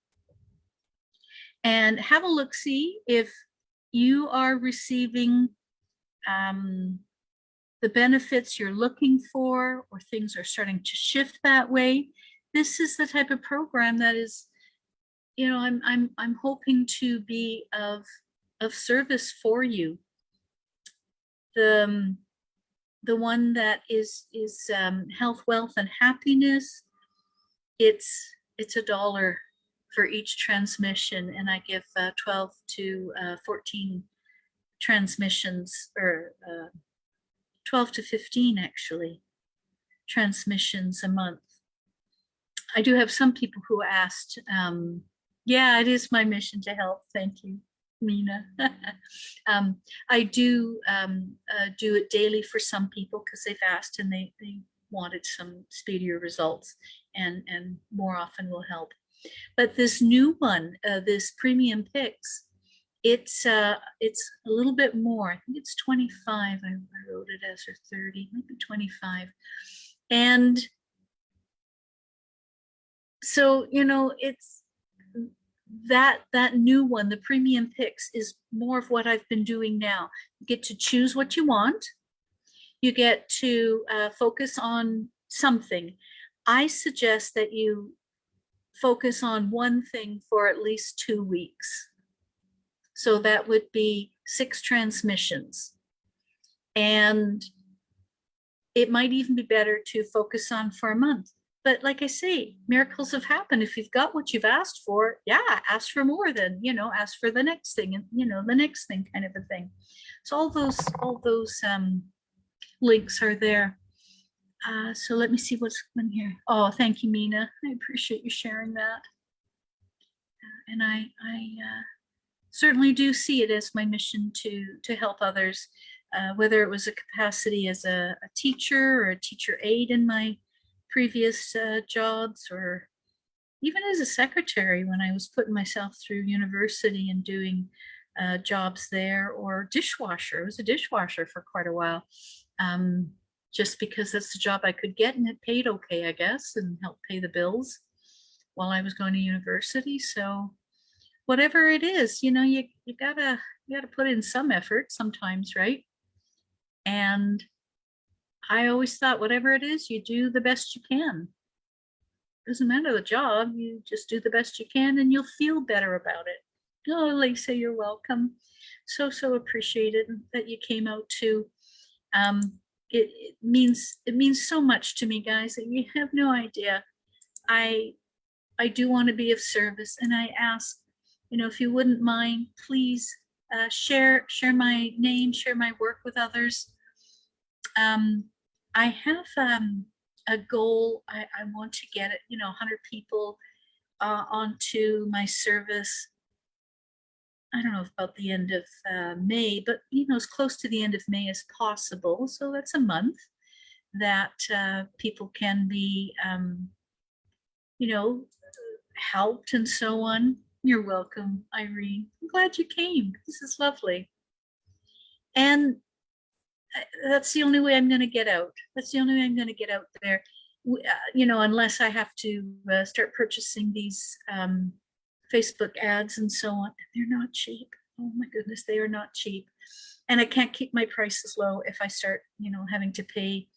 And have a look-see if you are receiving the benefits you're looking for, or things are starting to shift that way. This is the type of program that is, I'm hoping to be of service for you. the one that is health, wealth, and happiness, it's $1 for each transmission, and I give 12 to 14 transmissions, or 12 to 15 actually transmissions a month. I do have some people who asked, yeah, it is my mission to help. Thank you, Mina. I do it daily for some people because they've asked and they wanted some speedier results, and more often will help. But this new one, this premium picks, it's a little bit more. I think it's 25. I wrote it as, or 30, maybe 25. And so, you know, it's that new one, the premium picks, is more of what I've been doing now. You get to choose what you want. You get to focus on something. I suggest that you focus on one thing for at least 2 weeks. So that would be 6 transmissions. And it might even be better to focus on for a month. But like I say, miracles have happened. If you've got what you've asked for, yeah, ask for more then, you know, ask for the next thing, and, you know, the next thing, kind of a thing. So all those links are there. So let me see what's in here. Oh, thank you, Mina. I appreciate you sharing that. And I certainly do see it as my mission to help others, whether it was a capacity as a teacher or a teacher aide in my previous jobs, or even as a secretary when I was putting myself through university and doing jobs there, or dishwasher. I was a dishwasher for quite a while, just because that's the job I could get, and it paid okay, I guess, and helped pay the bills while I was going to university. So whatever it is, you know, you gotta put in some effort sometimes, right? And I always thought, whatever it is, you do the best you can. Doesn't matter the job, you just do the best you can, and you'll feel better about it. Oh, Lisa, you're welcome. So appreciated that you came out too. It means so much to me, guys, that you have no idea. I do want to be of service, and I ask, you know, if you wouldn't mind, please share my name, share my work with others. I have a goal. I want to get it, you know, 100 people onto my service. I don't know about the end of May, but, you know, as close to the end of May as possible. So that's a month that people can be, you know, helped and so on. You're welcome, Irene. I'm glad you came. This is lovely. And that's the only way I'm going to get out. That's the only way I'm going to get out there. You know, unless I have to start purchasing these Facebook ads and so on. They're not cheap. Oh my goodness, they are not cheap. And I can't keep my prices low if I start, you know, having to pay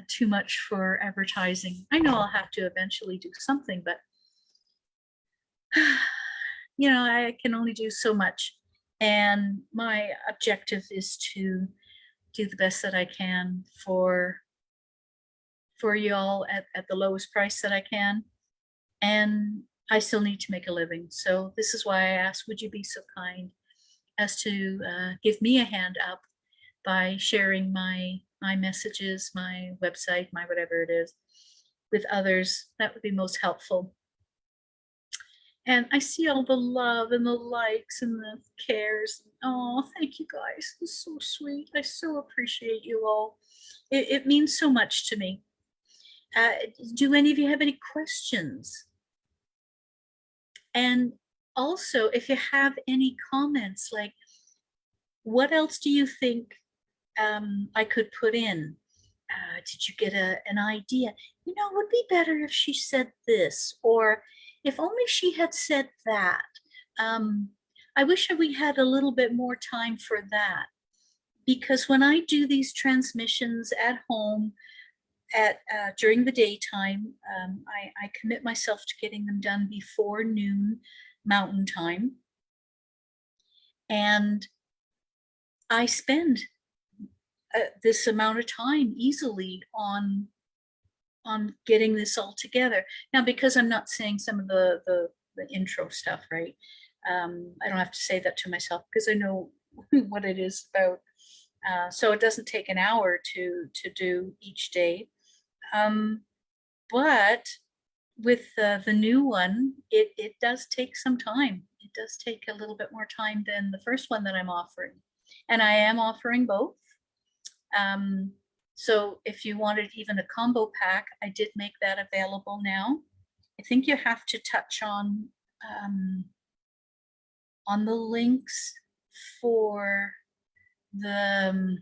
too much for advertising. I know I'll have to eventually do something, but you know, I can only do so much. And my objective is to do the best that I can for y'all at the lowest price that I can. And I still need to make a living. So this is why I asked, would you be so kind as to give me a hand up by sharing my messages, my website, my whatever it is, with others? That would be most helpful. And I see all the love and the likes and the cares. Oh, thank you guys. It's so sweet. I so appreciate you all. It means so much to me. Do any of you have any questions? And also, if you have any comments, like, what else do you think I could put in? Did you get an idea? You know, it would be better if she said this, or if only she had said that. I wish we had a little bit more time for that, because when I do these transmissions at home during the daytime, I commit myself to getting them done before noon Mountain Time. And I spend this amount of time easily on getting this all together. Now, because I'm not saying some of the intro stuff, right? I don't have to say that to myself because I know what it is about. So it doesn't take an hour to do each day. But with the new one, it does take some time. It does take a little bit more time than the first one that I'm offering. And I am offering both. So if you wanted even a combo pack, I did make that available now. I think you have to touch on the links for the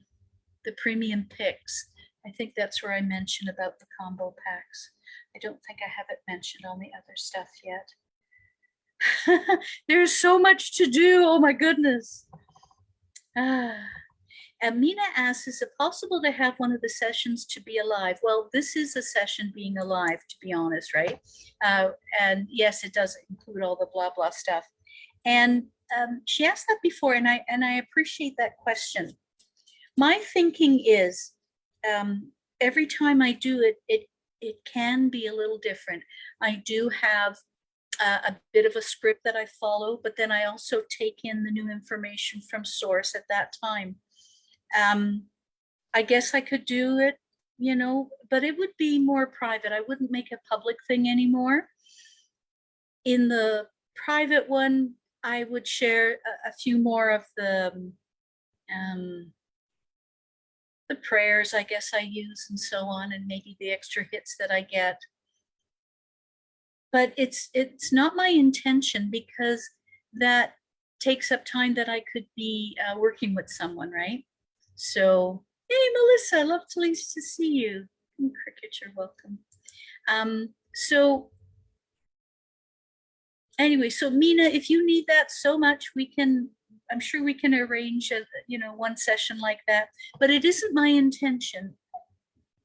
premium picks. I think that's where I mentioned about the combo packs. I don't think I have it mentioned on the other stuff yet. There's so much to do. Oh my goodness. And Mina asks, is it possible to have one of the sessions to be alive? Well, this is a session being alive, to be honest, right? And yes, it does include all the blah, blah stuff. And she asked that before, and I appreciate that question. My thinking is every time I do it, it can be a little different. I do have a bit of a script that I follow, but then I also take in the new information from source at that time. I guess I could do it, but it would be more private. I wouldn't make a public thing anymore. In the private one, I would share a few more of the prayers, I guess I use and so on, and maybe the extra hits that I get. But it's not my intention, because that takes up time that I could be working with someone, right? So, hey, Melissa, lovely to see you. Cricket, you're welcome. So anyway, so Mina, if you need that so much, I'm sure we can arrange one session like that, but it isn't my intention,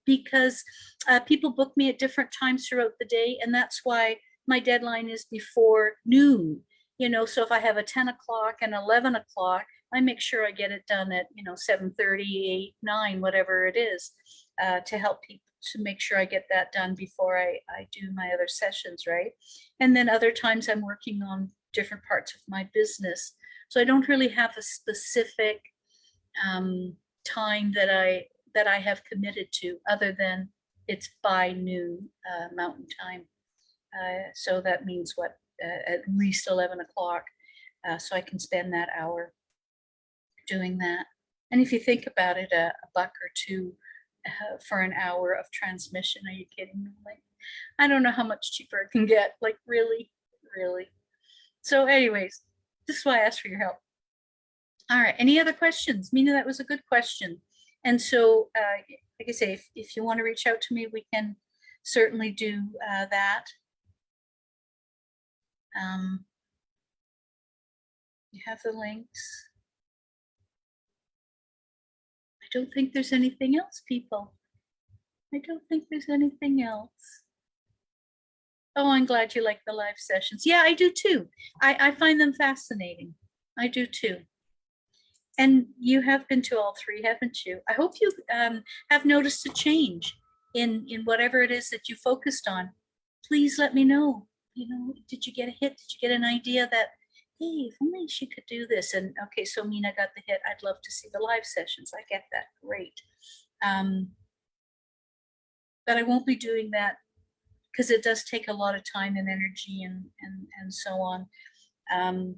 because people book me at different times throughout the day, and that's why my deadline is before noon. So if I have a 10 o'clock and 11 o'clock, I make sure I get it done at 7:30, 8, 9, whatever it is, to help people, to make sure I get that done before I do my other sessions, right? And then other times I'm working on different parts of my business, so I don't really have a specific time that I have committed to, other than it's by noon Mountain Time. So that means at least 11 o'clock, so I can spend that hour doing that. And if you think about it, a buck or two for an hour of transmission, are you kidding me? Like, I don't know how much cheaper it can get, like really. So anyways, this is why I asked for your help. All right, any other questions? Mina, that was a good question. And so, like I say, if you want to reach out to me, we can certainly do that. You have the links. I don't think there's anything else, people. I don't think there's anything else. Oh, I'm glad you like the live sessions. Yeah, I do too. I find them fascinating. I do too. And you have been to all three, haven't you? I hope you have noticed a change in whatever it is that you focused on. Please let me know. Did you get a hit? Did you get an idea that, hey, if only she could do this? And okay, so Mina got the hit. I'd love to see the live sessions. I get that. Great. But I won't be doing that, because it does take a lot of time and energy and so on. And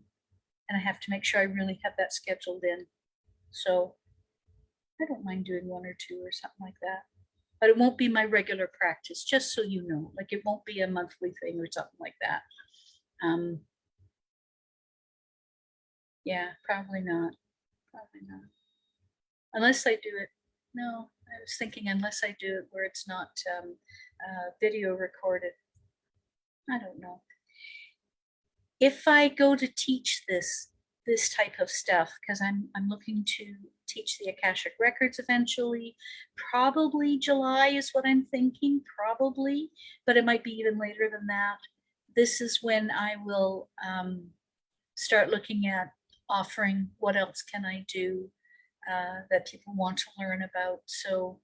I have to make sure I really have that scheduled in. So I don't mind doing one or two or something like that. But it won't be my regular practice, just so you know. Like, it won't be a monthly thing or something like that. Yeah, probably not. Unless I do it. No, I was thinking unless I do it where it's not video recorded. I don't know. If I go to teach this type of stuff, because I'm looking to teach the Akashic Records eventually, probably July is what I'm thinking, probably, but it might be even later than that. This is when I will start looking at offering what else can I do that people want to learn about. So,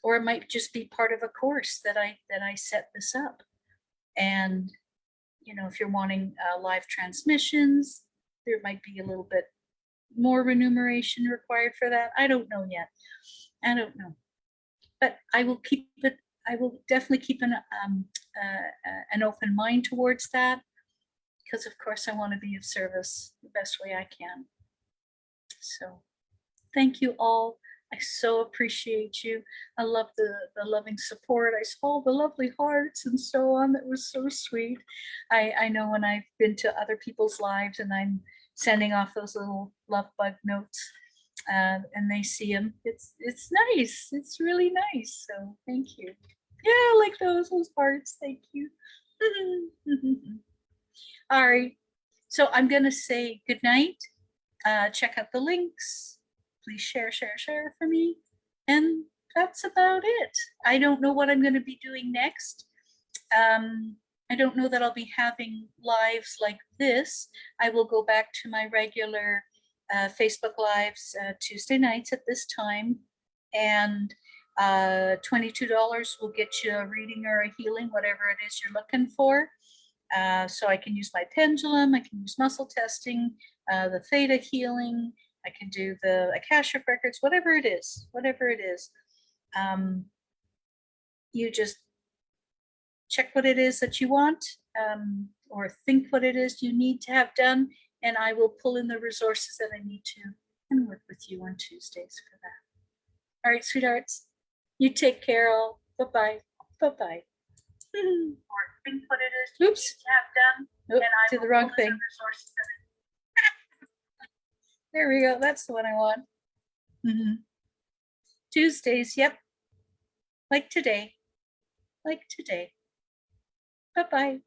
or it might just be part of a course that I set this up. And, you know, if you're wanting live transmissions, there might be a little bit more remuneration required for that. I don't know yet. I don't know. But I will keep it, I will definitely keep an open mind towards that, because of course I want to be of service the best way I can. So thank you all. I so appreciate you. I love the loving support. I saw the lovely hearts and so on. That was so sweet. I know when I've been to other people's lives and I'm sending off those little love bug notes, and they see them, it's nice. It's really nice. So thank you. Yeah, I like those hearts. Thank you. All right. So I'm gonna say good night. Check out the links. Please share for me. And that's about it. I don't know what I'm going to be doing next. I don't know that I'll be having lives like this. I will go back to my regular Facebook lives Tuesday nights at this time. And $22 will get you a reading or a healing, whatever it is you're looking for. So I can use my pendulum, I can use muscle testing, the Theta healing, I can do the Akashic records, whatever it is. You just check what it is that you want, or think what it is you need to have done, and I will pull in the resources that I need to and work with you on Tuesdays for that. All right, sweethearts, you take care all. Bye-bye. Bye-bye. Or think what it is you need to have done. Nope, and I did the wrong thing. There we go. That's the one I want. Tuesdays, yep. Like today. Bye-bye.